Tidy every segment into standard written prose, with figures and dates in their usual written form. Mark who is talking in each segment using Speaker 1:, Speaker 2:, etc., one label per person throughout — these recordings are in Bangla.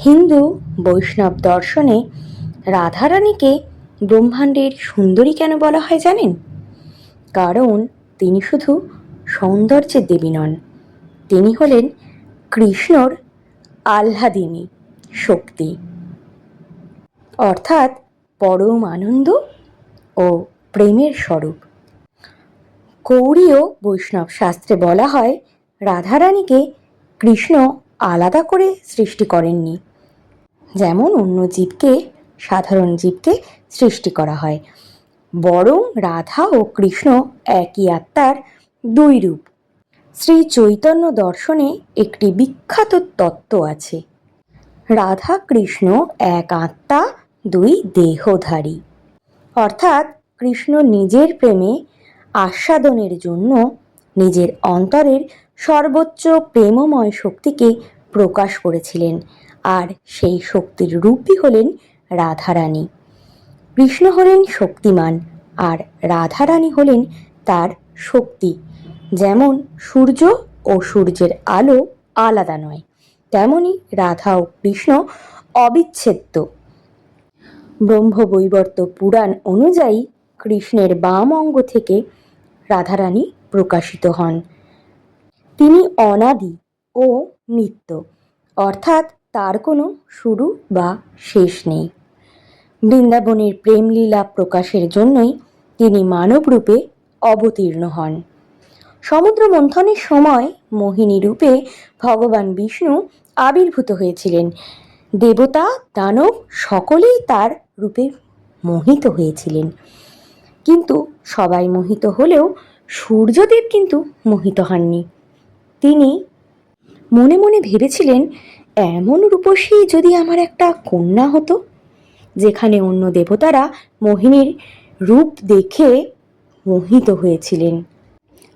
Speaker 1: হিন্দু বৈষ্ণব দর্শনে রাধারানীকে ব্রহ্মাণ্ডের সুন্দরী কেন বলা হয় জানেন? কারণ তিনি শুধু সৌন্দর্যের দেবী নন, তিনি হলেন কৃষ্ণর আহ্লাদিনী শক্তি, অর্থাৎ পরম আনন্দ ও প্রেমের স্বরূপ। গৌড়ীয় বৈষ্ণব শাস্ত্রে বলা হয়, রাধারানীকে কৃষ্ণ আলাদা করে সৃষ্টি করেননি, যেমন অন্য জীবকে, সাধারণ জীবকে সৃষ্টি করা হয়, বরং রাধা ও কৃষ্ণ একই আত্মার দুই রূপ। শ্রী চৈতন্য দর্শনে একটি বিখ্যাত তত্ত্ব আছে, রাধা কৃষ্ণ এক আত্মা দুই দেহধারী। অর্থাৎ কৃষ্ণ নিজের প্রেমে আস্বাদনের জন্য নিজের অন্তরের সর্বোচ্চ প্রেমময় শক্তিকে প্রকাশ করেছিলেন, আর সেই শক্তির রূপই হলেন রাধারানী। কৃষ্ণ হলেন শক্তিমান আর রাধারানী হলেন তার শক্তি। যেমন সূর্য ও সূর্যের আলো আলাদা নয়, তেমনি রাধা ও কৃষ্ণ অবিচ্ছেদ্য। ব্রহ্মবৈবর্ত পুরাণ অনুযায়ী কৃষ্ণের বাম অঙ্গ থেকে রাধারানী প্রকাশিত হন। তিনি অনাদি ও নিত্য, অর্থাৎ তার কোনো শুরু বা শেষ নেই। বৃন্দাবনের প্রেমলীলা প্রকাশের জন্যই তিনি মানব রূপে অবতীর্ণ হন। সমুদ্র মন্থনের সময় মোহিনী রূপে ভগবান বিষ্ণু আবির্ভূত হয়েছিলেন। দেবতা দানব সকলেই তার রূপে মোহিত হয়েছিলেন, কিন্তু সবাই মোহিত হলেও সূর্যদেব কিন্তু মোহিত হননি। তিনি মনে মনে ভেবেছিলেন, এমন রূপসী যদি আমার একটা কন্যা হতো। যেখানে অন্য দেবতারা মোহিনীর রূপ দেখে মোহিত হয়েছিলেন,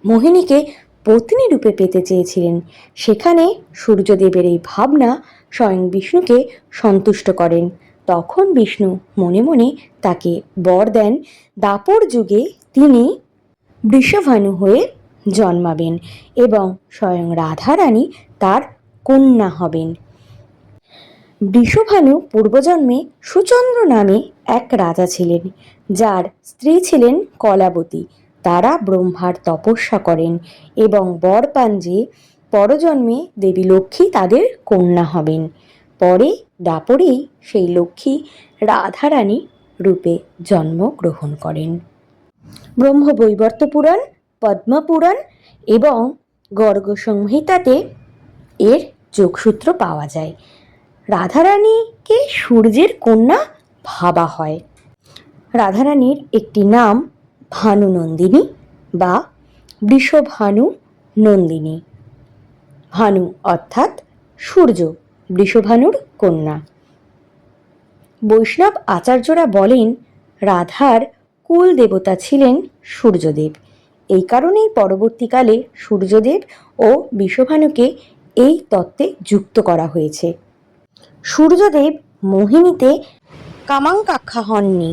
Speaker 1: মোহিনীকে পত্নী রূপে পেতে চেয়েছিলেন, সেখানে সূর্যদেবের এই ভাবনা স্বয়ং বিষ্ণুকে সন্তুষ্ট করেন। তখন বিষ্ণু মনে মনে তাকে বর দেন, দাপর যুগে তিনি বৃষভানু হয়ে জন্মাবেন এবং স্বয়ং রাধারানী তার কন্যা হবেন। বৃষভানু পূর্বজন্মে সুচন্দ্র নামে এক রাজা ছিলেন, যার স্ত্রী ছিলেন কলাবতী। তারা ব্রহ্মার তপস্যা করেন এবং বর পান যে পরজন্মে দেবী লক্ষ্মী তাদের কন্যা হবেন। পরে দাপরেই সেই লক্ষ্মী রাধারানী রূপে জন্মগ্রহণ করেন। ব্রহ্মবৈবর্ত পুরাণ, পদ্মপুরাণ এবং গর্গ সংহিতাতে এর যোগসূত্র পাওয়া যায়। রাধারানীকে সূর্যের কন্যা ভাবা হয়। রাধারানীর একটি নাম ভানু নন্দিনী বা বৃষভানু নন্দিনী। ভানু অর্থাৎ সূর্য, বৃষভানুর কন্যা। বৈষ্ণব আচার্যরা বলেন, রাধার কুল দেবতা ছিলেন সূর্যদেব। এই কারণেই পরবর্তীকালে সূর্যদেব ও বৃষভানুকে এই তত্ত্বে যুক্ত করা হয়েছে। সূর্যদেব মোহিনীতে কামাঙ্কাক্ষা হননি,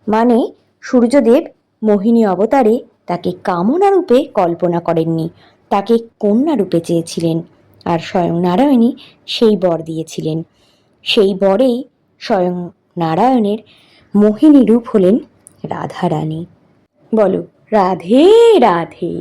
Speaker 1: মানে সূর্যদেব মোহিনী অবতারে তাকে কামনা রূপে কল্পনা করেননি, তাকে কন্যা রূপে চেয়েছিলেন, আর স্বয়ং নারায়ণী সেই বর দিয়েছিলেন। সেই বরেই স্বয়ং নারায়ণের মোহিনী রূপ হলেন রাধারানী। বলো রাধে রাধে।